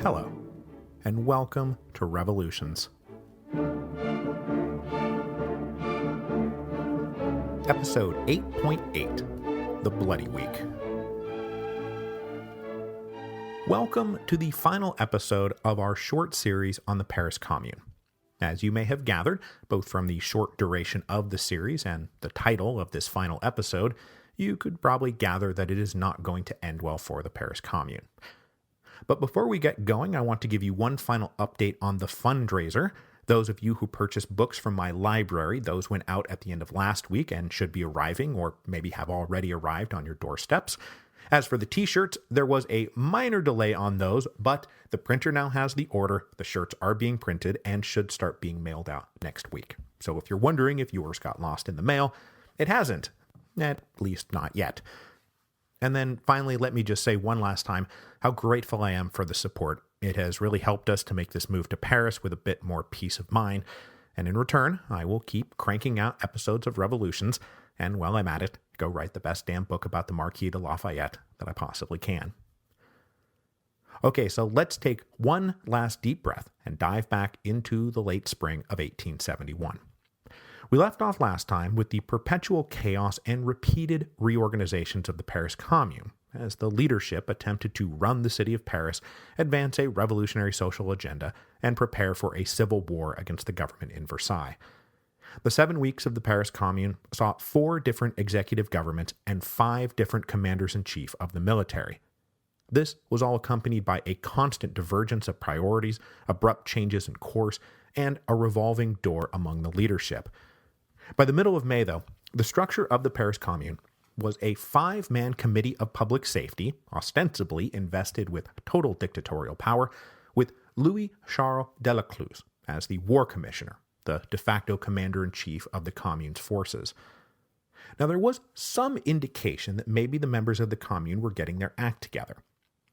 Hello, and welcome to Revolutions. Episode 8.8, The Bloody Week. Welcome to the final episode of our short series on the Paris Commune. As you may have gathered, both from the short duration of the series and the title of this final episode, you could probably gather that it is not going to end well for the Paris Commune. But before we get going, I want to give you one final update on the fundraiser. Those of you who purchased books from my library, those went out at the end of last week and should be arriving, or maybe have already arrived on your doorsteps. As for the t-shirts, there was a minor delay on those, but the printer now has the order, the shirts are being printed, and should start being mailed out next week. So if you're wondering if yours got lost in the mail, it hasn't. At least not yet. And then finally, let me just say one last time how grateful I am for the support. It has really helped us to make this move to Paris with a bit more peace of mind. And in return, I will keep cranking out episodes of Revolutions, and while I'm at it, go write the best damn book about the Marquis de Lafayette that I possibly can. Okay, so let's take one last deep breath and dive back into the late spring of 1871. We left off last time with the perpetual chaos and repeated reorganizations of the Paris Commune, as the leadership attempted to run the city of Paris, advance a revolutionary social agenda, and prepare for a civil war against the government in Versailles. The 7 weeks of the Paris Commune saw 4 different executive governments and 5 different commanders-in-chief of the military. This was all accompanied by a constant divergence of priorities, abrupt changes in course, and a revolving door among the leadership. By the middle of May, though, the structure of the Paris Commune was a 5-man committee of public safety, ostensibly invested with total dictatorial power, with Louis-Charles Delacluse as the war commissioner, the de facto commander-in-chief of the Commune's forces. Now, there was some indication that maybe the members of the Commune were getting their act together.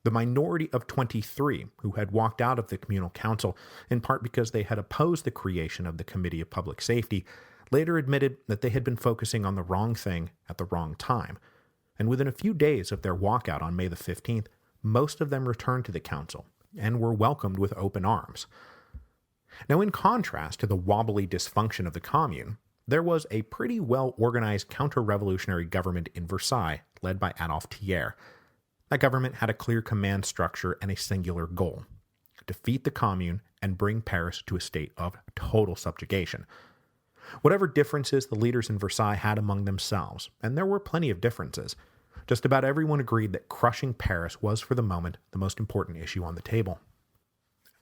The minority of 23, who had walked out of the communal council, in part because they had opposed the creation of the Committee of Public Safety, later admitted that they had been focusing on the wrong thing at the wrong time, and within a few days of their walkout on May the 15th, most of them returned to the council and were welcomed with open arms. Now, in contrast to the wobbly dysfunction of the Commune, there was a pretty well-organized counter-revolutionary government in Versailles led by Adolphe Thiers. That government had a clear command structure and a singular goal: defeat the Commune and bring Paris to a state of total subjugation. Whatever differences the leaders in Versailles had among themselves, and there were plenty of differences, just about everyone agreed that crushing Paris was for the moment the most important issue on the table.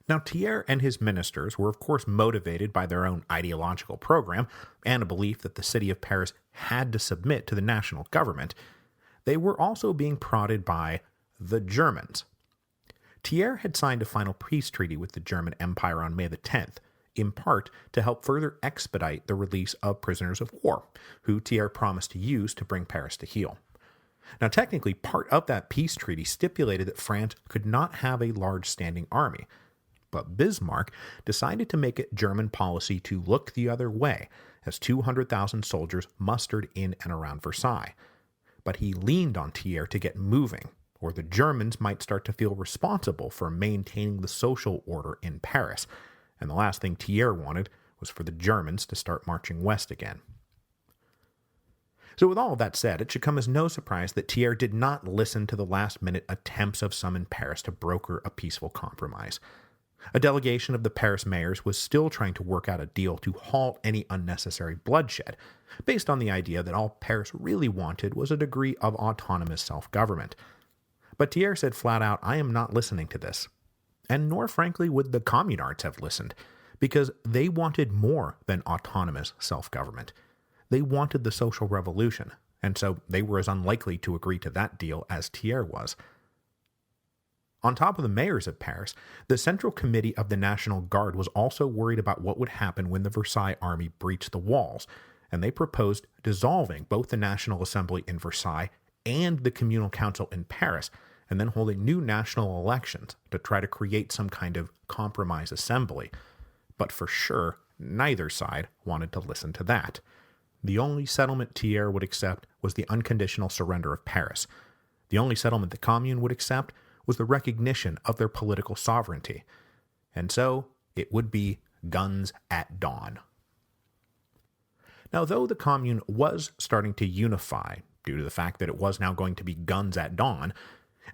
Now, Thiers and his ministers were of course motivated by their own ideological program and a belief that the city of Paris had to submit to the national government. They were also being prodded by the Germans. Thiers had signed a final peace treaty with the German Empire on May the 10th, in part to help further expedite the release of prisoners of war, who Thiers promised to use to bring Paris to heel. Now, technically, part of that peace treaty stipulated that France could not have a large standing army, but Bismarck decided to make it German policy to look the other way, as 200,000 soldiers mustered in and around Versailles. But he leaned on Thiers to get moving, or the Germans might start to feel responsible for maintaining the social order in Paris, and the last thing Thiers wanted was for the Germans to start marching west again. So with all of that said, it should come as no surprise that Thiers did not listen to the last-minute attempts of some in Paris to broker a peaceful compromise. A delegation of the Paris mayors was still trying to work out a deal to halt any unnecessary bloodshed, based on the idea that all Paris really wanted was a degree of autonomous self-government. But Thiers said flat out, "I am not listening to this." And nor, frankly, would the communards have listened, because they wanted more than autonomous self-government. They wanted the social revolution, and so they were as unlikely to agree to that deal as Thiers was. On top of the mayors of Paris, the Central Committee of the National Guard was also worried about what would happen when the Versailles army breached the walls, and they proposed dissolving both the National Assembly in Versailles and the Communal Council in Paris, and then holding new national elections to try to create some kind of compromise assembly. But for sure, neither side wanted to listen to that. The only settlement Thiers would accept was the unconditional surrender of Paris. The only settlement the Commune would accept was the recognition of their political sovereignty. And so it would be guns at dawn. Now, though the Commune was starting to unify due to the fact that it was now going to be guns at dawn,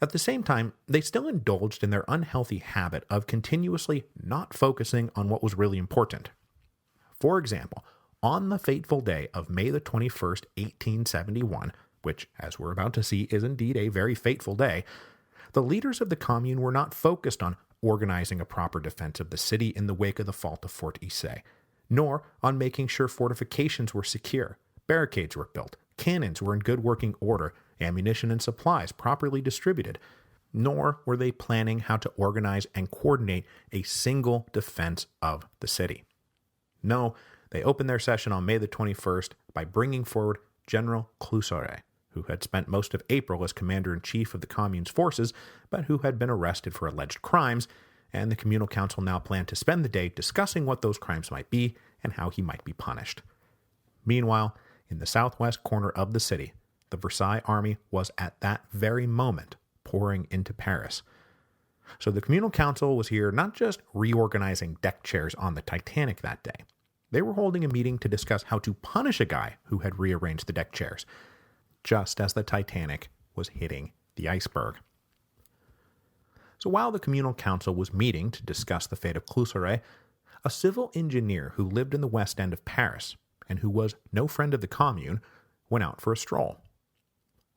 at the same time, they still indulged in their unhealthy habit of continuously not focusing on what was really important. For example, on the fateful day of May the 21st, 1871, which, as we're about to see, is indeed a very fateful day, the leaders of the Commune were not focused on organizing a proper defense of the city in the wake of the fall of Fort Issy, nor on making sure fortifications were secure, barricades were built, cannons were in good working order, ammunition and supplies properly distributed, nor were they planning how to organize and coordinate a single defense of the city. No, they opened their session on May the 21st by bringing forward General Cluseret, who had spent most of April as commander-in-chief of the Commune's forces, but who had been arrested for alleged crimes, and the communal council now planned to spend the day discussing what those crimes might be and how he might be punished. Meanwhile, in the southwest corner of the city, the Versailles army was at that very moment pouring into Paris. So the communal council was here not just reorganizing deck chairs on the Titanic that day. They were holding a meeting to discuss how to punish a guy who had rearranged the deck chairs, just as the Titanic was hitting the iceberg. So while the communal council was meeting to discuss the fate of Cluseret, a civil engineer who lived in the west end of Paris, and who was no friend of the Commune, went out for a stroll.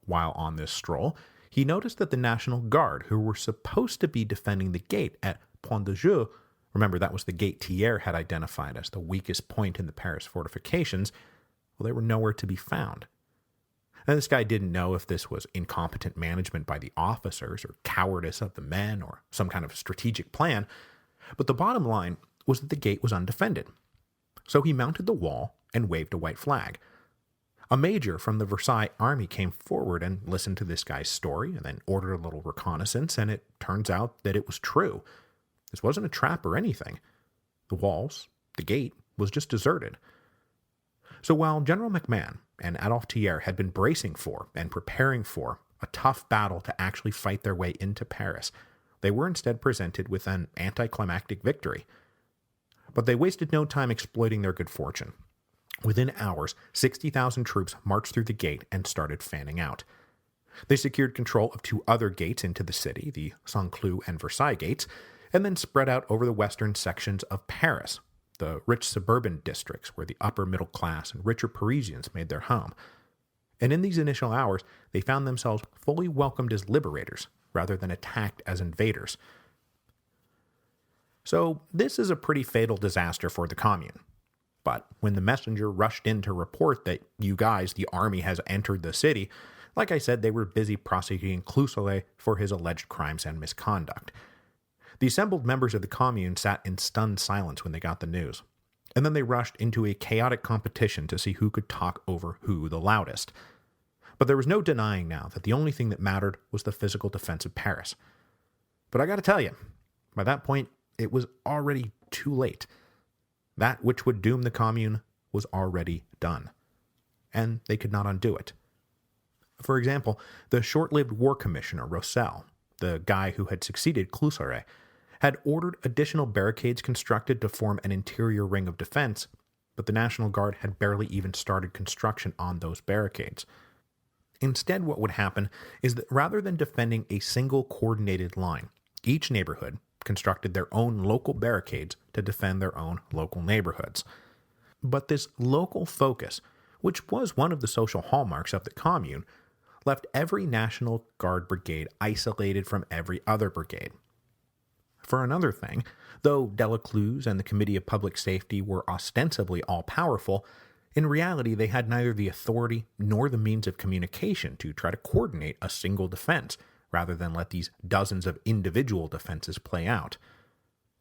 While on this stroll, he noticed that the National Guard, who were supposed to be defending the gate at Point de Jeu, remember that was the gate Thiers had identified as the weakest point in the Paris fortifications, well, they were nowhere to be found. Now, this guy didn't know if this was incompetent management by the officers or cowardice of the men or some kind of strategic plan, but the bottom line was that the gate was undefended. So he mounted the wall and waved a white flag. A major from the Versailles army came forward and listened to this guy's story and then ordered a little reconnaissance, and it turns out that it was true. This wasn't a trap or anything. The walls, the gate, was just deserted. So while General MacMahon and Adolphe Thiers had been bracing for and preparing for a tough battle to actually fight their way into Paris, they were instead presented with an anticlimactic victory. But they wasted no time exploiting their good fortune. Within hours, 60,000 troops marched through the gate and started fanning out. They secured control of two other gates into the city, the Saint-Cloud and Versailles gates, and then spread out over the western sections of Paris, the rich suburban districts where the upper middle class and richer Parisians made their home. And in these initial hours, they found themselves fully welcomed as liberators, rather than attacked as invaders. So this is a pretty fatal disaster for the Commune. But when the messenger rushed in to report that you guys, the army, has entered the city, like I said, they were busy prosecuting Cluseret for his alleged crimes and misconduct. The assembled members of the Commune sat in stunned silence when they got the news, and then they rushed into a chaotic competition to see who could talk over who the loudest. But there was no denying now that the only thing that mattered was the physical defense of Paris. But I gotta tell you, by that point, it was already too late. That which would doom the Commune was already done, and they could not undo it. For example, the short-lived war commissioner, Roussel, the guy who had succeeded Cluseret, had ordered additional barricades constructed to form an interior ring of defense, but the National Guard had barely even started construction on those barricades. Instead, what would happen is that rather than defending a single coordinated line, each neighborhood constructed their own local barricades to defend their own local neighborhoods. But this local focus, which was one of the social hallmarks of the Commune, left every National Guard brigade isolated from every other brigade. For another thing, though Delacluse and the Committee of Public Safety were ostensibly all-powerful, in reality they had neither the authority nor the means of communication to try to coordinate a single defense, rather than let these dozens of individual defenses play out.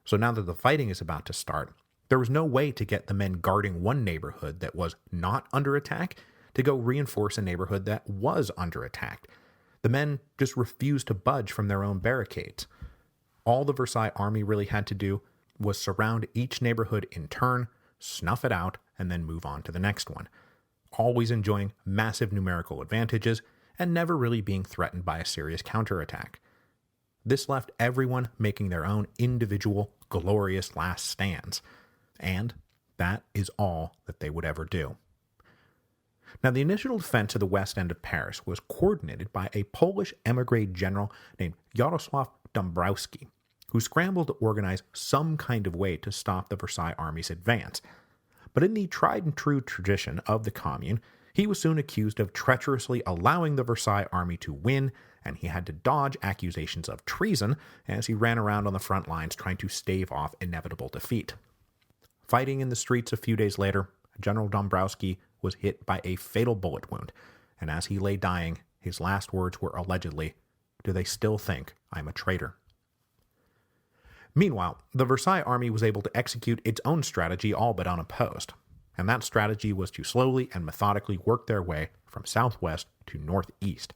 So now that the fighting is about to start, there was no way to get the men guarding one neighborhood that was not under attack to go reinforce a neighborhood that was under attack. The men just refused to budge from their own barricades. All the Versailles army really had to do was surround each neighborhood in turn, snuff it out, and then move on to the next one, always enjoying massive numerical advantages and never really being threatened by a serious counterattack. This left everyone making their own individual, glorious last stands, and that is all that they would ever do. Now, the initial defense of the west end of Paris was coordinated by a Polish émigré general named Jarosław Dąbrowski, who scrambled to organize some kind of way to stop the Versailles army's advance. But in the tried-and-true tradition of the Commune, he was soon accused of treacherously allowing the Versailles army to win, and he had to dodge accusations of treason as he ran around on the front lines trying to stave off inevitable defeat. Fighting in the streets a few days later, General Dąbrowski was hit by a fatal bullet wound, and as he lay dying, his last words were allegedly, "Do they still think I'm a traitor?" Meanwhile, the Versailles army was able to execute its own strategy all but unopposed, and that strategy was to slowly and methodically work their way from southwest to northeast,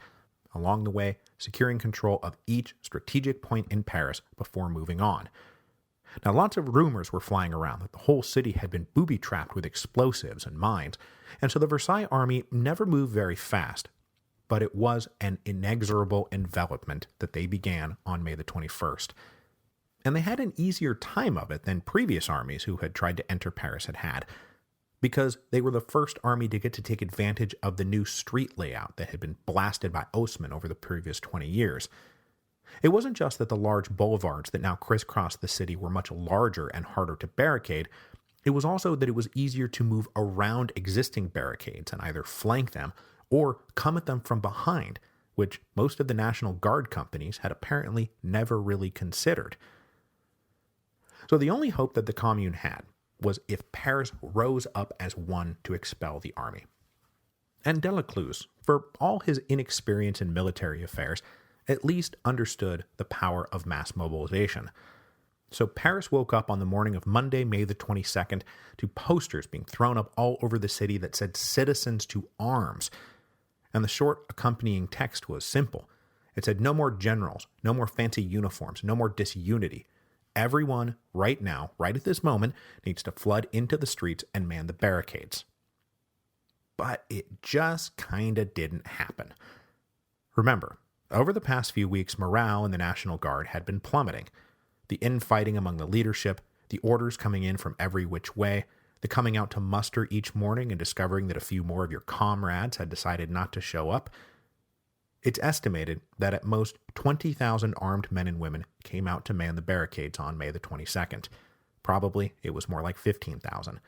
along the way securing control of each strategic point in Paris before moving on. Now, lots of rumors were flying around that the whole city had been booby-trapped with explosives and mines, and so the Versailles army never moved very fast, but it was an inexorable envelopment that they began on May the 21st. And they had an easier time of it than previous armies who had tried to enter Paris had had, because they were the first army to get to take advantage of the new street layout that had been blasted by Haussmann over the previous 20 years. It wasn't just that the large boulevards that now crisscrossed the city were much larger and harder to barricade, it was also that it was easier to move around existing barricades and either flank them or come at them from behind, which most of the National Guard companies had apparently never really considered. So the only hope that the Commune had was if Paris rose up as one to expel the army. And Delacluse, for all his inexperience in military affairs, at least understood the power of mass mobilization. So Paris woke up on the morning of Monday, May the 22nd, to posters being thrown up all over the city that said "Citizens to Arms." And the short accompanying text was simple. It said, "No more generals, no more fancy uniforms, no more disunity. Everyone, right now, right at this moment, needs to flood into the streets and man the barricades." But it just kinda didn't happen. Remember, over the past few weeks, morale in the National Guard had been plummeting. The infighting among the leadership, the orders coming in from every which way, the coming out to muster each morning and discovering that a few more of your comrades had decided not to show up. It's estimated that at most 20,000 armed men and women came out to man the barricades on May the 22nd. Probably it was more like 15,000.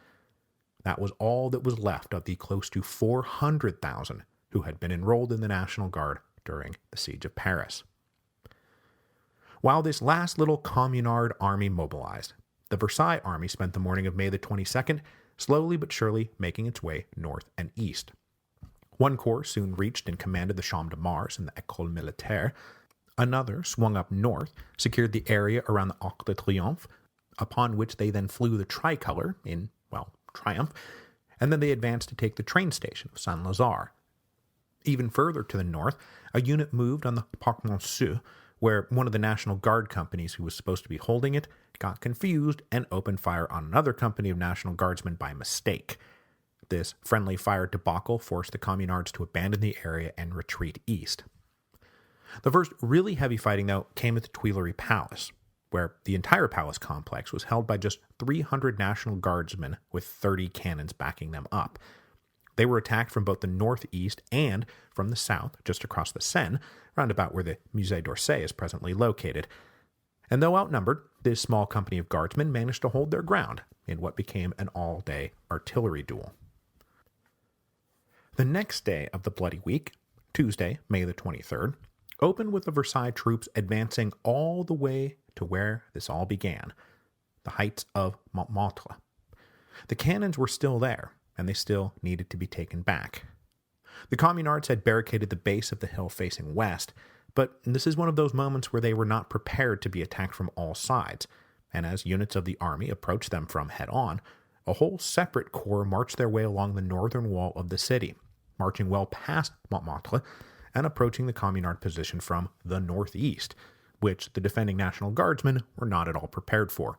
That was all that was left of the close to 400,000 who had been enrolled in the National Guard during the siege of Paris. While this last little communard army mobilized, the Versailles army spent the morning of May the 22nd slowly but surely making its way north and east. One corps soon reached and commanded the Champ de Mars and the École Militaire. Another swung up north, secured the area around the Arc de Triomphe, upon which they then flew the tricolor in, triumph, and then they advanced to take the train station of Saint-Lazare. Even further to the north, a unit moved on the Parc Monceau, where one of the National Guard companies who was supposed to be holding it got confused and opened fire on another company of National Guardsmen by mistake. This friendly fire debacle forced the communards to abandon the area and retreat east. The first really heavy fighting, though, came at the Tuileries Palace, where the entire palace complex was held by just 300 National Guardsmen with 30 cannons backing them up. They were attacked from both the northeast and from the south, just across the Seine, round about where the Musée d'Orsay is presently located. And though outnumbered, this small company of guardsmen managed to hold their ground in what became an all-day artillery duel. The next day of the Bloody Week, Tuesday, May the 23rd, opened with the Versailles troops advancing all the way to where this all began, the heights of Montmartre. The cannons were still there, and they still needed to be taken back. The communards had barricaded the base of the hill facing west, but this is one of those moments where they were not prepared to be attacked from all sides, and as units of the army approached them from head-on, a whole separate corps marched their way along the northern wall of the city, marching well past Montmartre and approaching the communard position from the northeast, which the defending National Guardsmen were not at all prepared for.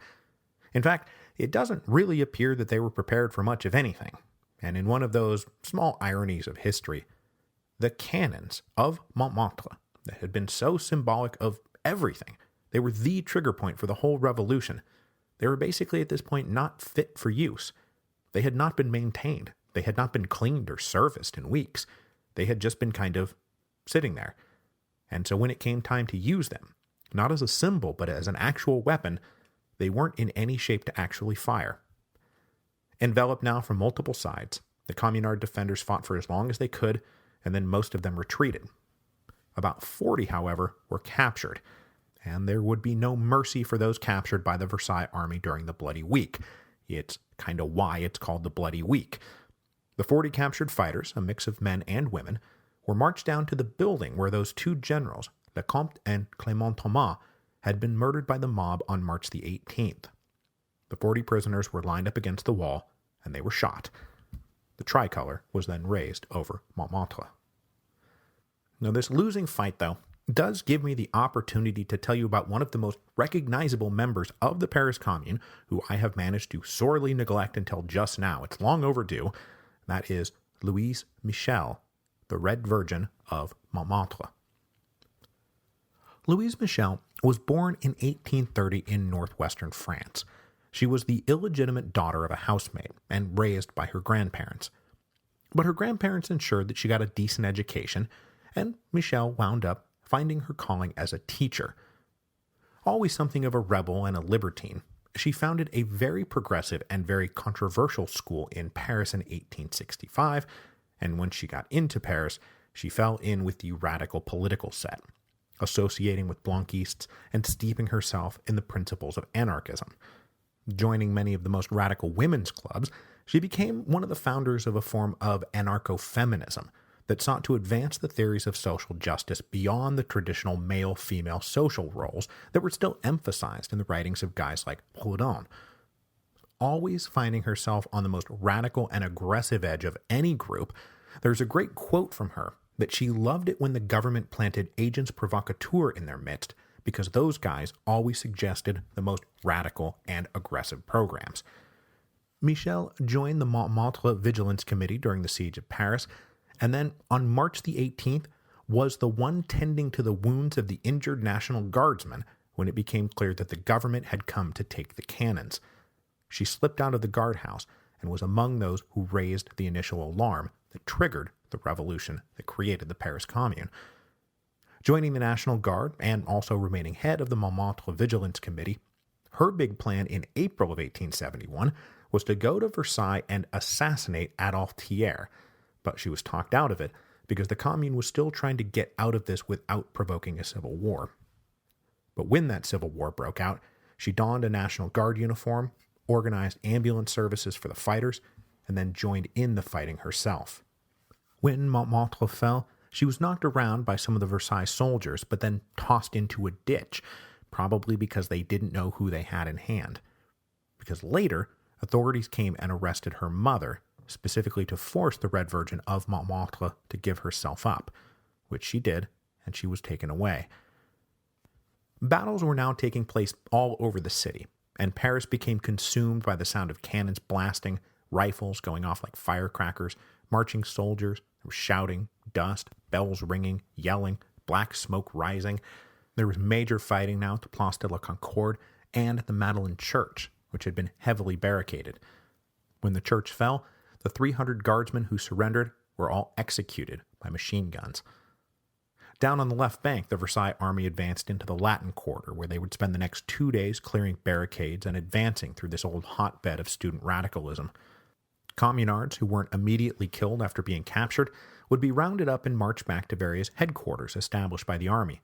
In fact, it doesn't really appear that they were prepared for much of anything, and in one of those small ironies of history, the cannons of Montmartre that had been so symbolic of everything. They were the trigger point for the whole revolution. They were basically at this point not fit for use. They had not been maintained. They had not been cleaned or serviced in weeks. They had just been kind of sitting there. And so when it came time to use them, not as a symbol but as an actual weapon, they weren't in any shape to actually fire. Enveloped now from multiple sides, the Communard defenders fought for as long as they could, and then most of them retreated. About 40, however, were captured, and there would be no mercy for those captured by the Versailles army during the Bloody Week. It's kind of why it's called the Bloody Week. The 40 captured fighters, a mix of men and women, were marched down to the building where those two generals, Lecomte and Clément Thomas, had been murdered by the mob on March the 18th. The 40 prisoners were lined up against the wall, and they were shot. The tricolor was then raised over Montmartre. Now, this losing fight, though, does give me the opportunity to tell you about one of the most recognizable members of the Paris Commune, who I have managed to sorely neglect until just now. It's long overdue. That is Louise Michel, the Red Virgin of Montmartre. Louise Michel was born in 1830 in northwestern France. She was the illegitimate daughter of a housemaid and raised by her grandparents. But her grandparents ensured that she got a decent education, and Michel wound up finding her calling as a teacher. Always something of a rebel and a libertine, she founded a very progressive and very controversial school in Paris in 1865, and when she got into Paris, she fell in with the radical political set, associating with Blanquists and steeping herself in the principles of anarchism. Joining many of the most radical women's clubs, she became one of the founders of a form of anarcho-feminism that sought to advance the theories of social justice beyond the traditional male-female social roles that were still emphasized in the writings of guys like Proudhon. Always finding herself on the most radical and aggressive edge of any group, there's a great quote from her that she loved it when the government planted agents provocateurs in their midst, because those guys always suggested the most radical and aggressive programs. Michel joined the Montmartre Vigilance Committee during the siege of Paris, and then on March the 18th was the one tending to the wounds of the injured National Guardsmen when it became clear that the government had come to take the cannons. She slipped out of the guardhouse and was among those who raised the initial alarm that triggered the revolution that created the Paris Commune. Joining the National Guard and also remaining head of the Montmartre Vigilance Committee, her big plan in April of 1871 was to go to Versailles and assassinate Adolphe Thiers, but she was talked out of it because the Commune was still trying to get out of this without provoking a civil war. But when that civil war broke out, she donned a National Guard uniform, organized ambulance services for the fighters, and then joined in the fighting herself. When Montmartre fell, she was knocked around by some of the Versailles soldiers, but then tossed into a ditch, probably because they didn't know who they had in hand. Because later, authorities came and arrested her mother, specifically to force the Red Virgin of Montmartre to give herself up, which she did, and she was taken away. Battles were now taking place all over the city, and Paris became consumed by the sound of cannons blasting, rifles going off like firecrackers, marching soldiers, shouting, dust, bells ringing, yelling, black smoke rising. There was major fighting now at the Place de la Concorde and the Madeleine Church, which had been heavily barricaded. When the church fell, the 300 guardsmen who surrendered were all executed by machine guns. Down on the left bank, the Versailles army advanced into the Latin Quarter, where they would spend the next 2 days clearing barricades and advancing through this old hotbed of student radicalism. Communards who weren't immediately killed after being captured would be rounded up and marched back to various headquarters established by the army.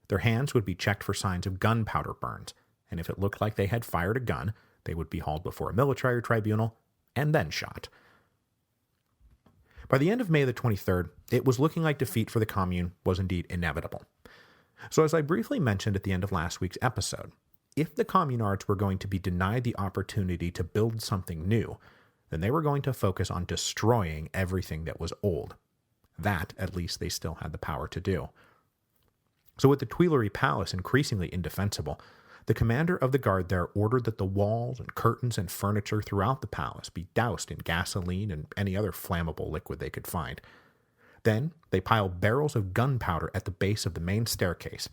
Their hands would be checked for signs of gunpowder burns, and if it looked like they had fired a gun, they would be hauled before a military tribunal and then shot. By the end of May the 23rd, it was looking like defeat for the Commune was indeed inevitable. So as I briefly mentioned at the end of last week's episode, if the Communards were going to be denied the opportunity to build something new, then they were going to focus on destroying everything that was old. That, at least, they still had the power to do. So with the Tuileries Palace increasingly indefensible, the commander of the guard there ordered that the walls and curtains and furniture throughout the palace be doused in gasoline and any other flammable liquid they could find. Then they pile barrels of gunpowder at the base of the main staircase,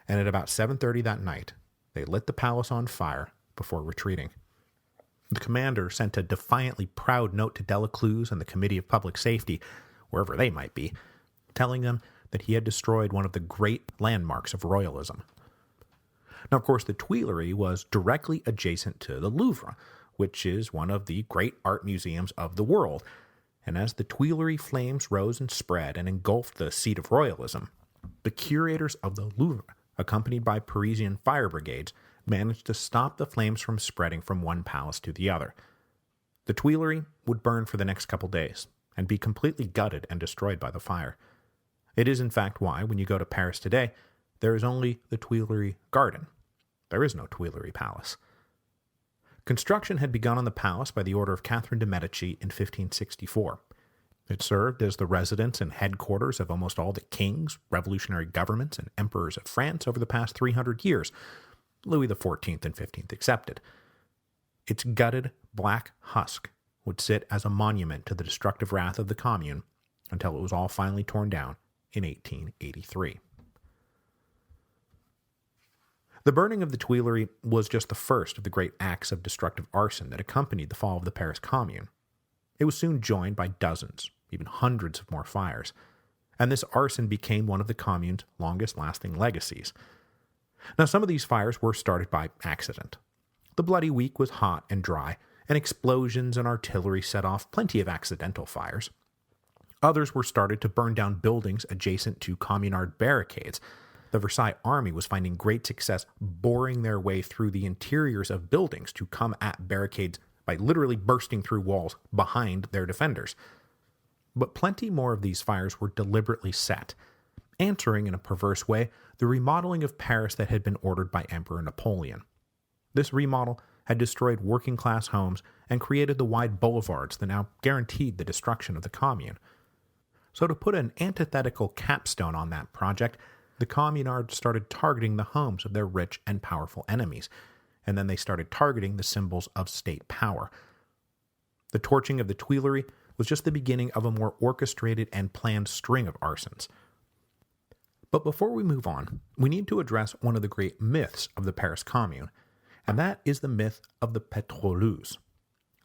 and at about 7:30 that night, they lit the palace on fire before retreating. The commander sent a defiantly proud note to Delacluse and the Committee of Public Safety, wherever they might be, telling them that he had destroyed one of the great landmarks of royalism. Now, of course, the Tuileries was directly adjacent to the Louvre, which is one of the great art museums of the world, and as the Tuileries flames rose and spread and engulfed the seat of royalism, the curators of the Louvre, accompanied by Parisian fire brigades, managed to stop the flames from spreading from one palace to the other. The Tuileries would burn for the next couple days, and be completely gutted and destroyed by the fire. It is in fact why, when you go to Paris today, there is only the Tuileries Garden. There is no Tuileries Palace. Construction had begun on the palace by the order of Catherine de' Medici in 1564. It served as the residence and headquarters of almost all the kings, revolutionary governments, and emperors of France over the past 300 years, Louis XIV and XV excepted. Its gutted black husk would sit as a monument to the destructive wrath of the Commune until it was all finally torn down in 1883. The burning of the Tuileries was just the first of the great acts of destructive arson that accompanied the fall of the Paris Commune. It was soon joined by dozens, even hundreds of more fires, and this arson became one of the Commune's longest-lasting legacies. Now, some of these fires were started by accident. The Bloody Week was hot and dry, and explosions and artillery set off plenty of accidental fires. Others were started to burn down buildings adjacent to communard barricades. The Versailles army was finding great success boring their way through the interiors of buildings to come at barricades by literally bursting through walls behind their defenders. But plenty more of these fires were deliberately set, answering in a perverse way the remodeling of Paris that had been ordered by Emperor Napoleon. This remodel had destroyed working-class homes and created the wide boulevards that now guaranteed the destruction of the Commune. So to put an antithetical capstone on that project, the communards started targeting the homes of their rich and powerful enemies, and then they started targeting the symbols of state power. The torching of the Tuileries was just the beginning of a more orchestrated and planned string of arsons. But before we move on, we need to address one of the great myths of the Paris Commune, and that is the myth of the pétroleuses,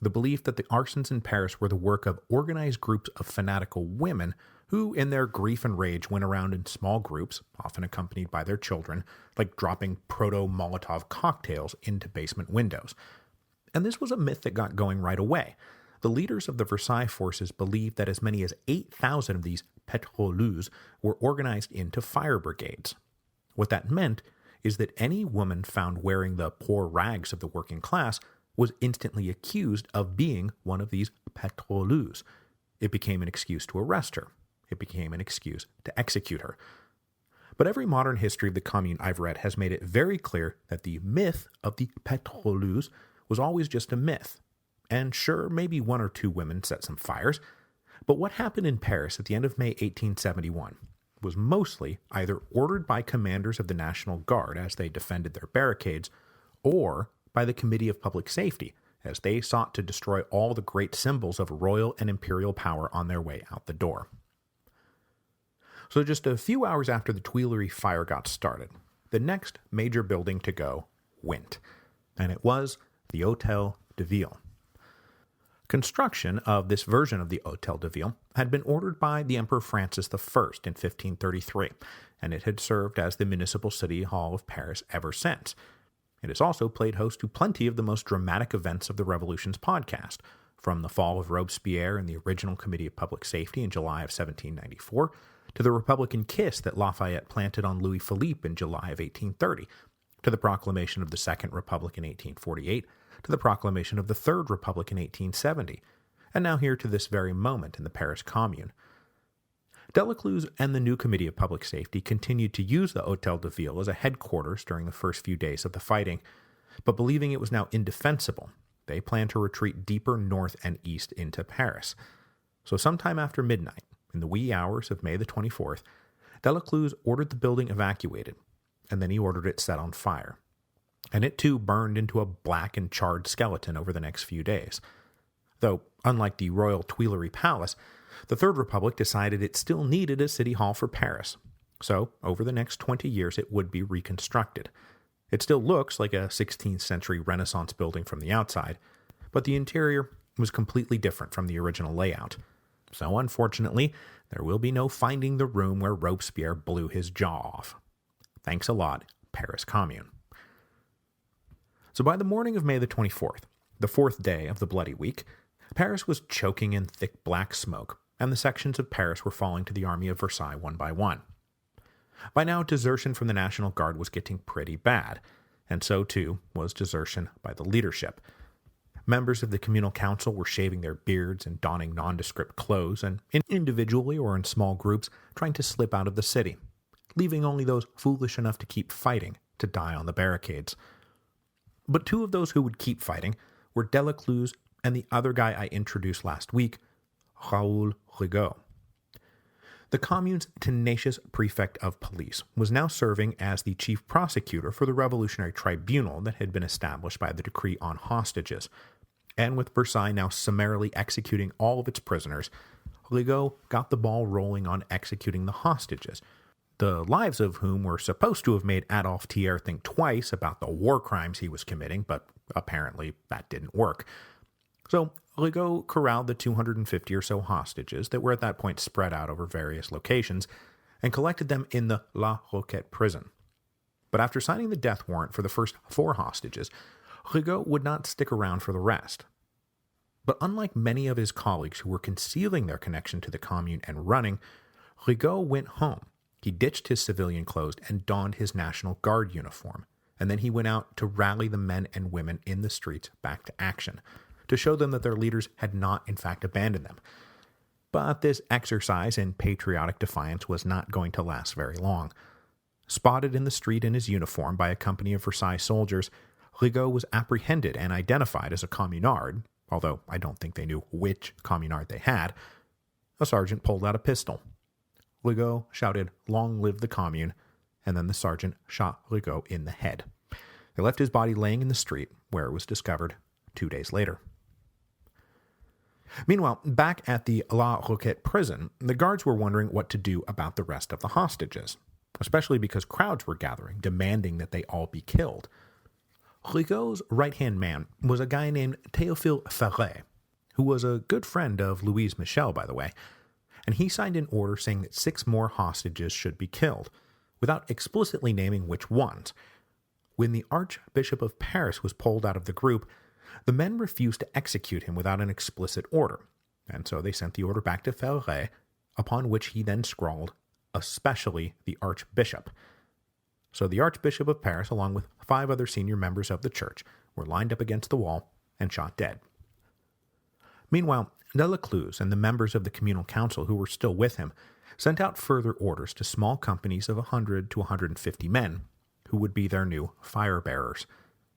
the belief that the arsons in Paris were the work of organized groups of fanatical women who, in their grief and rage, went around in small groups, often accompanied by their children, like dropping proto-Molotov cocktails into basement windows. And this was a myth that got going right away. The leaders of the Versailles forces believed that as many as 8,000 of these pétroleuses were organized into fire brigades. What that meant is that any woman found wearing the poor rags of the working class was instantly accused of being one of these pétroleuses. It became an excuse to arrest her. It became an excuse to execute her. But every modern history of the Commune I've read has made it very clear that the myth of the pétroleuses was always just a myth. And sure, maybe one or two women set some fires, but what happened in Paris at the end of May 1871 was mostly either ordered by commanders of the National Guard as they defended their barricades, or by the Committee of Public Safety as they sought to destroy all the great symbols of royal and imperial power on their way out the door. So just a few hours after the Tuileries fire got started, the next major building to go went, and it was the Hôtel de Ville. Construction of this version of the Hôtel de Ville had been ordered by the Emperor Francis I in 1533, and it had served as the municipal city hall of Paris ever since. It has also played host to plenty of the most dramatic events of the Revolution's podcast, from the fall of Robespierre and the original Committee of Public Safety in July of 1794, to the Republican kiss that Lafayette planted on Louis Philippe in July of 1830, to the proclamation of the Second Republic in 1848, to the proclamation of the Third Republic in 1870, and now here to this very moment in the Paris Commune. Delacluse and the new Committee of Public Safety continued to use the Hôtel de Ville as a headquarters during the first few days of the fighting, but believing it was now indefensible, they planned to retreat deeper north and east into Paris. So sometime after midnight, in the wee hours of May the 24th, Delacluse ordered the building evacuated, and then he ordered it set on fire. And it too burned into a black and charred skeleton over the next few days. Though, unlike the royal Tuileries Palace, The Third Republic decided it still needed a city hall for Paris, so over the next 20 years it would be reconstructed. It still looks like a 16th century Renaissance building from the outside, but the interior was completely different from the original layout. So unfortunately, there will be no finding the room where Robespierre blew his jaw off. Thanks a lot, Paris Commune. So by the morning of May the 24th, the fourth day of the Bloody Week, Paris was choking in thick black smoke, and the sections of Paris were falling to the army of Versailles one by one. By now, desertion from the National Guard was getting pretty bad, and so too was desertion by the leadership. Members of the communal council were shaving their beards and donning nondescript clothes, and individually or in small groups trying to slip out of the city, leaving only those foolish enough to keep fighting to die on the barricades. But two of those who would keep fighting were Delacluse and the other guy I introduced last week, Raoul Rigaud. The Commune's tenacious prefect of police was now serving as the chief prosecutor for the revolutionary tribunal that had been established by the decree on hostages, and with Versailles now summarily executing all of its prisoners, Rigaud got the ball rolling on executing the hostages, the lives of whom were supposed to have made Adolphe Thiers think twice about the war crimes he was committing, but apparently that didn't work. So Rigaud corralled the 250 or so hostages that were at that point spread out over various locations and collected them in the La Roquette prison. But after signing the death warrant for the first 4 hostages, Rigaud would not stick around for the rest. But unlike many of his colleagues who were concealing their connection to the Commune and running, Rigaud went home. He ditched his civilian clothes and donned his National Guard uniform, and then he went out to rally the men and women in the streets back to action, to show them that their leaders had not in fact abandoned them. But this exercise in patriotic defiance was not going to last very long. Spotted in the street in his uniform by a company of Versailles soldiers, Rigaud was apprehended and identified as a communard, although I don't think they knew which communard they had. A sergeant pulled out a pistol. Rigaud shouted, "Long live the Commune," and then the sergeant shot Rigaud in the head. They left his body laying in the street, where it was discovered 2 days later. Meanwhile, back at the La Roquette prison, the guards were wondering what to do about the rest of the hostages, especially because crowds were gathering, demanding that they all be killed. Rigaud's right-hand man was a guy named Théophile Ferret, who was a good friend of Louise Michel, by the way, and he signed an order saying that 6 more hostages should be killed, without explicitly naming which ones. When the Archbishop of Paris was pulled out of the group, the men refused to execute him without an explicit order, and so they sent the order back to Ferret, upon which he then scrawled, "Especially the Archbishop." So the Archbishop of Paris, along with 5 other senior members of the church, were lined up against the wall and shot dead. Meanwhile, Delacluse and the members of the communal council who were still with him sent out further orders to small companies of 100 to 150 men, who would be their new fire-bearers.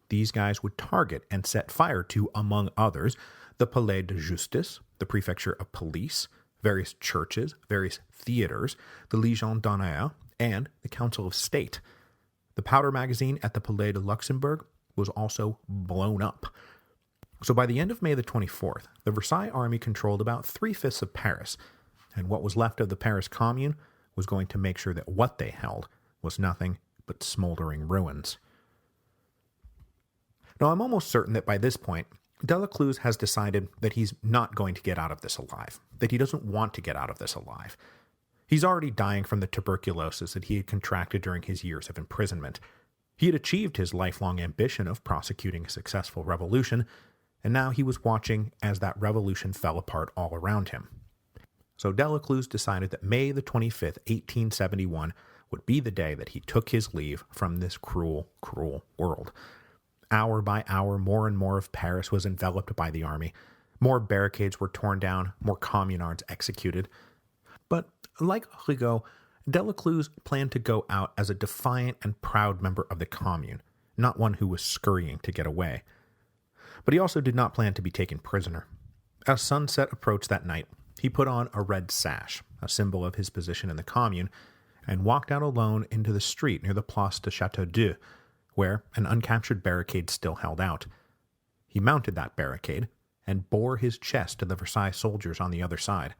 These guys would target and set fire to, among others, the Palais de Justice, the Prefecture of Police, various churches, various theaters, the Légion d'honneur, and the Council of State. The powder magazine at the Palais de Luxembourg was also blown up. So by the end of May the 24th, the Versailles army controlled about 3/5 of Paris, and what was left of the Paris Commune was going to make sure that what they held was nothing but smoldering ruins. Now, I'm almost certain that by this point, Delacluse has decided that he's not going to get out of this alive, that he doesn't want to get out of this alive. He's already dying from the tuberculosis that he had contracted during his years of imprisonment. He had achieved his lifelong ambition of prosecuting a successful revolution, and now he was watching as that revolution fell apart all around him. So Delacluse decided that May the 25th, 1871 would be the day that he took his leave from this cruel, cruel world. Hour by hour, more and more of Paris was enveloped by the army. More barricades were torn down, more communards executed. But like Rigaud, Delacluse planned to go out as a defiant and proud member of the Commune, not one who was scurrying to get away. But he also did not plan to be taken prisoner. As sunset approached that night, he put on a red sash, a symbol of his position in the Commune, and walked out alone into the street near the Place de Château-d'Œuf, where an uncaptured barricade still held out. He mounted that barricade and bore his chest to the Versailles soldiers on the other side.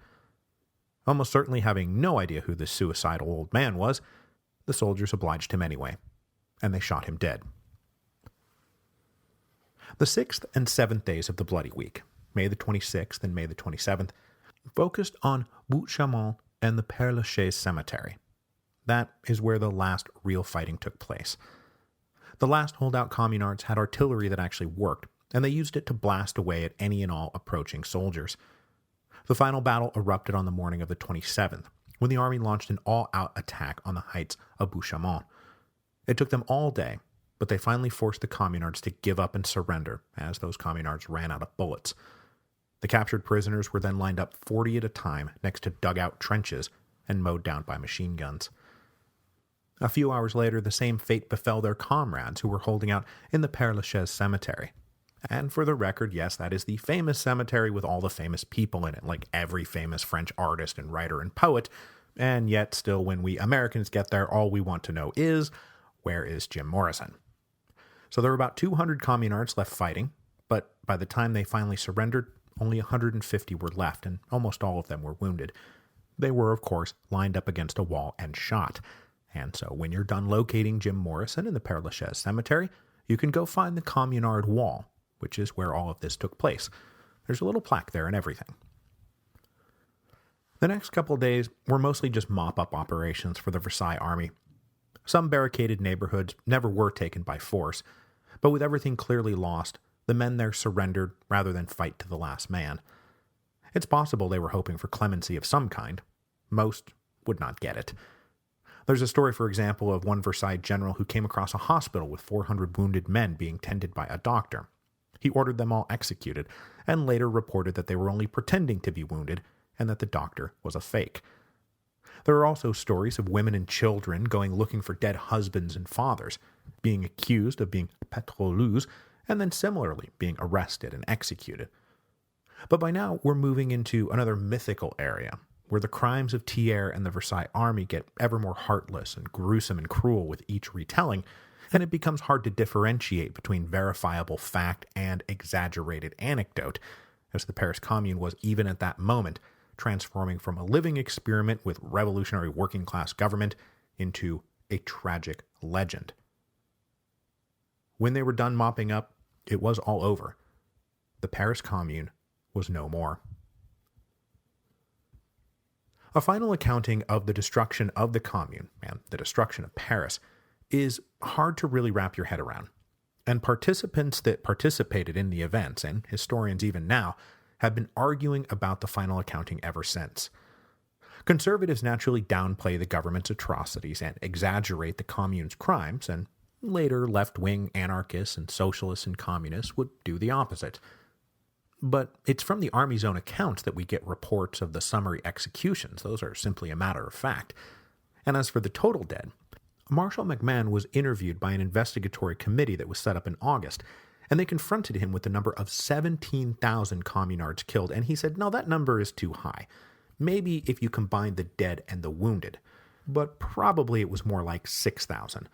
Almost certainly having no idea who this suicidal old man was, the soldiers obliged him anyway, and they shot him dead. The 6th and 7th days of the Bloody Week, May the 26th and May the 27th, focused on Bout-Chaumont and the Père-Lachaise cemetery. That is where the last real fighting took place. The last holdout communards had artillery that actually worked, and they used it to blast away at any and all approaching soldiers. The final battle erupted on the morning of the 27th, when the army launched an all-out attack on the heights of Bout-Chaumont. It took them all day, but they finally forced the communards to give up and surrender as those communards ran out of bullets. The captured prisoners were then lined up 40 at a time next to dugout trenches and mowed down by machine guns. A few hours later, the same fate befell their comrades who were holding out in the Père-Lachaise cemetery. And for the record, yes, that is the famous cemetery with all the famous people in it, like every famous French artist and writer and poet, and yet still when we Americans get there, all we want to know is, where is Jim Morrison? So there were about 200 communards left fighting, but by the time they finally surrendered, only 150 were left, and almost all of them were wounded. They were, of course, lined up against a wall and shot. And so when you're done locating Jim Morrison in the Père-Lachaise cemetery, you can go find the communard wall, which is where all of this took place. There's a little plaque there and everything. The next couple of days were mostly just mop-up operations for the Versailles army. Some barricaded neighborhoods never were taken by force, but with everything clearly lost, the men there surrendered rather than fight to the last man. It's possible they were hoping for clemency of some kind. Most would not get it. There's a story, for example, of one Versailles general who came across a hospital with 400 wounded men being tended by a doctor. He ordered them all executed, and later reported that they were only pretending to be wounded, and that the doctor was a fake. There are also stories of women and children going looking for dead husbands and fathers, being accused of being pétroleuses, and then similarly being arrested and executed. But by now, we're moving into another mythical area, where the crimes of Thiers and the Versailles army get ever more heartless and gruesome and cruel with each retelling, and it becomes hard to differentiate between verifiable fact and exaggerated anecdote, as the Paris Commune was, even at that moment, transforming from a living experiment with revolutionary working-class government into a tragic legend. When they were done mopping up, it was all over. The Paris Commune was no more. A final accounting of the destruction of the Commune, and the destruction of Paris, is hard to really wrap your head around. And participants that participated in the events, and historians even now, have been arguing about the final accounting ever since. Conservatives naturally downplay the government's atrocities and exaggerate the Commune's crimes, and later left-wing anarchists and socialists and communists would do the opposite. But it's from the Army's own accounts that we get reports of the summary executions. Those are simply a matter of fact. And as for the total dead, Marshal MacMahon was interviewed by an investigatory committee that was set up in August, and they confronted him with the number of 17,000 communards killed, and he said, no, that number is too high. Maybe if you combine the dead and the wounded, but probably it was more like 6,000.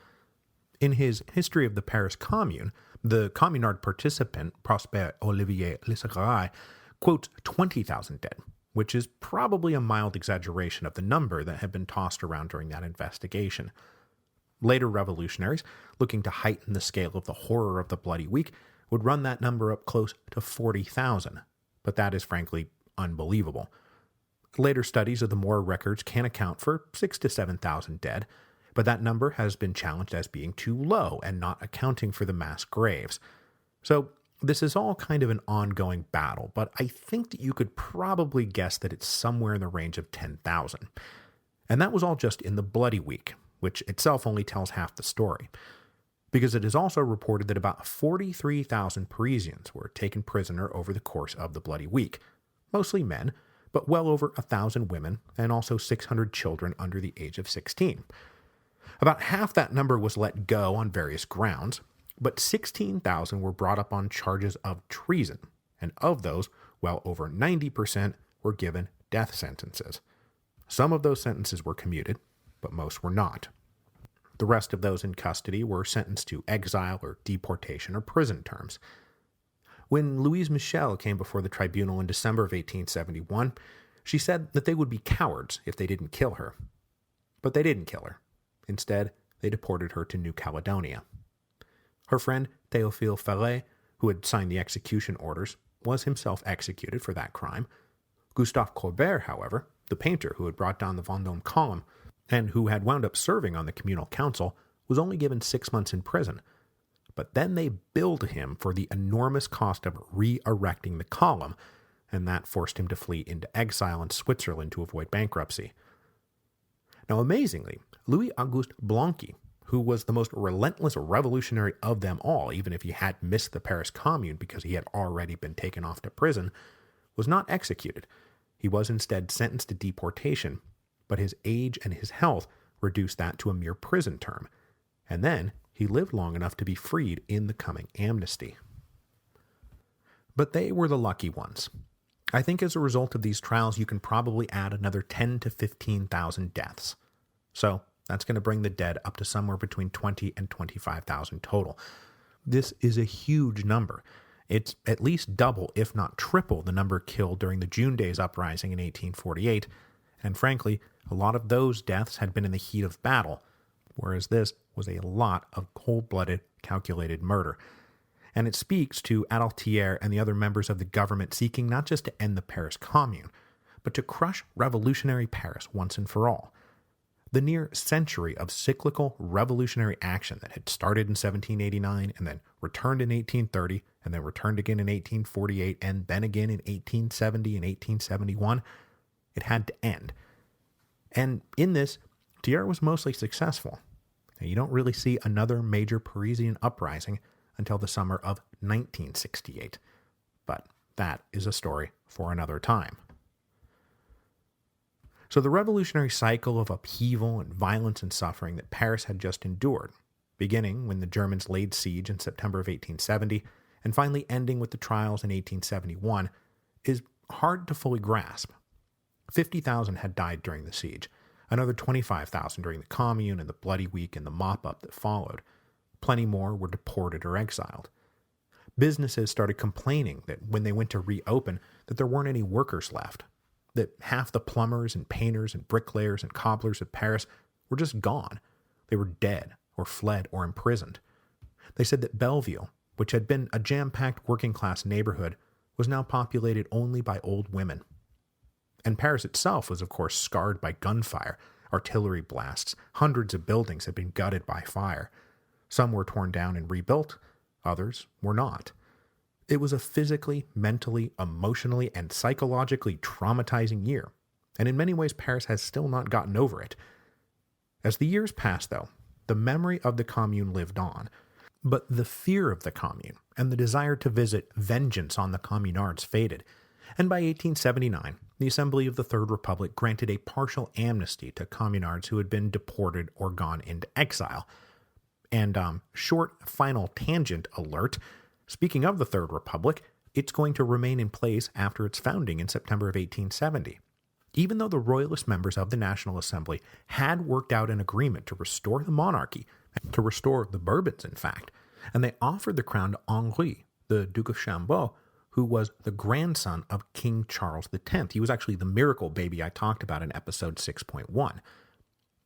In his History of the Paris Commune, the communard participant, Prosper Olivier Lissagaray, quotes 20,000 dead, which is probably a mild exaggeration of the number that had been tossed around during that investigation. Later revolutionaries, looking to heighten the scale of the horror of the Bloody Week, would run that number up close to 40,000, but that is frankly unbelievable. Later studies of the Moore records can account for 6,000 to 7,000 dead, but that number has been challenged as being too low and not accounting for the mass graves. So this is all kind of an ongoing battle, but I think that you could probably guess that it's somewhere in the range of 10,000. And that was all just in the Bloody Week, which itself only tells half the story, because it is also reported that about 43,000 Parisians were taken prisoner over the course of the Bloody Week, mostly men, but well over 1,000 women, and also 600 children under the age of 16. About half that number was let go on various grounds, but 16,000 were brought up on charges of treason, and of those, well over 90% were given death sentences. Some of those sentences were commuted, but most were not. The rest of those in custody were sentenced to exile or deportation or prison terms. When Louise Michel came before the tribunal in December of 1871, She said that they would be cowards if they didn't kill her. But they didn't kill her. Instead, they deported her to New Caledonia. Her friend Théophile Ferret, who had signed the execution orders, was himself executed for that crime. Gustave Courbet, however, the painter who had brought down the Vendôme column, and who had wound up serving on the communal council, was only given 6 months in prison. But then they billed him for the enormous cost of re-erecting the column, and that forced him to flee into exile in Switzerland to avoid bankruptcy. Now, amazingly, Louis-Auguste Blanqui, who was the most relentless revolutionary of them all, even if he had missed the Paris Commune because he had already been taken off to prison, was not executed. He was instead sentenced to deportation, but his age and his health reduced that to a mere prison term, and then he lived long enough to be freed in the coming amnesty. But they were the lucky ones. I think as a result of these trials, you can probably add another 10 to 15,000 deaths. So that's going to bring the dead up to somewhere between 20 and 25,000 total. This is a huge number. It's at least double, if not triple, the number killed during the June Days Uprising in 1848, and frankly, a lot of those deaths had been in the heat of battle, whereas this was a lot of cold-blooded, calculated murder. And it speaks to Adolphe Thiers and the other members of the government seeking not just to end the Paris Commune, but to crush revolutionary Paris once and for all. The near century of cyclical revolutionary action that had started in 1789 and then returned in 1830 and then returned again in 1848 and then again in 1870 and 1871, it had to end. And in this, Thiers was mostly successful. Now, you don't really see another major Parisian uprising until the summer of 1968. But that is a story for another time. So the revolutionary cycle of upheaval and violence and suffering that Paris had just endured, beginning when the Germans laid siege in September of 1870, and finally ending with the trials in 1871, is hard to fully grasp. 50,000 had died during the siege, another 25,000 during the Commune and the Bloody Week and the mop-up that followed. Plenty more were deported or exiled. Businesses started complaining that when they went to reopen, that there weren't any workers left, that half the plumbers and painters and bricklayers and cobblers of Paris were just gone. They were dead or fled or imprisoned. They said that Belleville, which had been a jam-packed working-class neighborhood, was now populated only by old women. And Paris itself was, of course, scarred by gunfire, artillery blasts. Hundreds of buildings had been gutted by fire. Some were torn down and rebuilt, others were not. It was a physically, mentally, emotionally, and psychologically traumatizing year, and in many ways Paris has still not gotten over it. As the years passed, though, the memory of the Commune lived on, but the fear of the Commune and the desire to visit vengeance on the communards faded, and by 1879, the Assembly of the Third Republic granted a partial amnesty to communards who had been deported or gone into exile. And short final tangent alert, speaking of the Third Republic, it's going to remain in place after its founding in September of 1870. Even though the royalist members of the National Assembly had worked out an agreement to restore the monarchy, to restore the Bourbons in fact, and they offered the crown to Henri, the Duke of Chambord, who was the grandson of King Charles X. He was actually the miracle baby I talked about in episode 6.1.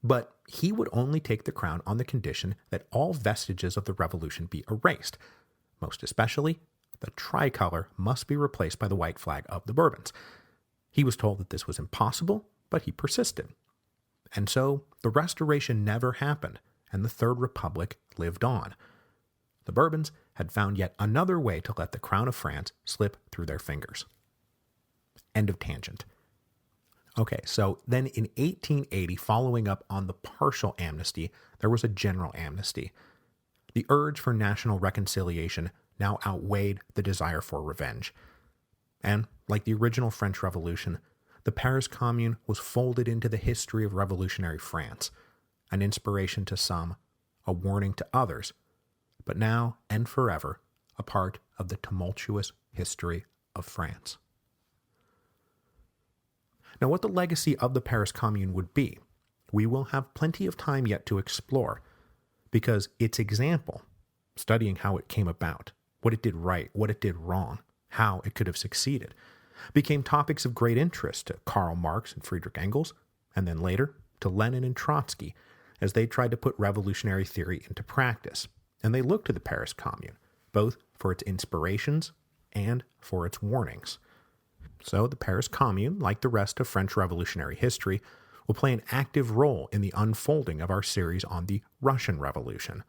But he would only take the crown on the condition that all vestiges of the revolution be erased. Most especially, the tricolor must be replaced by the white flag of the Bourbons. He was told that this was impossible, but he persisted. And so, the restoration never happened, and the Third Republic lived on. The Bourbons had found yet another way to let the crown of France slip through their fingers. End of tangent. Okay, so then in 1880, following up on the partial amnesty, there was a general amnesty. The urge for national reconciliation now outweighed the desire for revenge. And, like the original French Revolution, the Paris Commune was folded into the history of revolutionary France, an inspiration to some, a warning to others, but now and forever a part of the tumultuous history of France. Now, what the legacy of the Paris Commune would be, we will have plenty of time yet to explore, because its example, studying how it came about, what it did right, what it did wrong, how it could have succeeded, became topics of great interest to Karl Marx and Friedrich Engels, and then later to Lenin and Trotsky, as they tried to put revolutionary theory into practice, and they looked to the Paris Commune, both for its inspirations and for its warnings. So the Paris Commune, like the rest of French revolutionary history, will play an active role in the unfolding of our series on the Russian Revolution.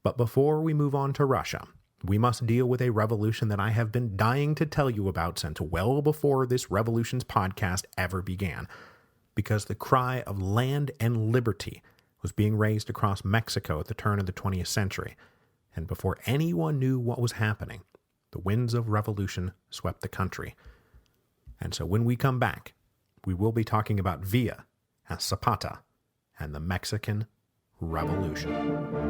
But before we move on to Russia, we must deal with a revolution that I have been dying to tell you about since well before this Revolutions podcast ever began, because the cry of land and liberty was being raised across Mexico at the turn of the 20th century, and before anyone knew what was happening, the winds of revolution swept the country. And so when we come back, we will be talking about Villa and Zapata and the Mexican Revolution.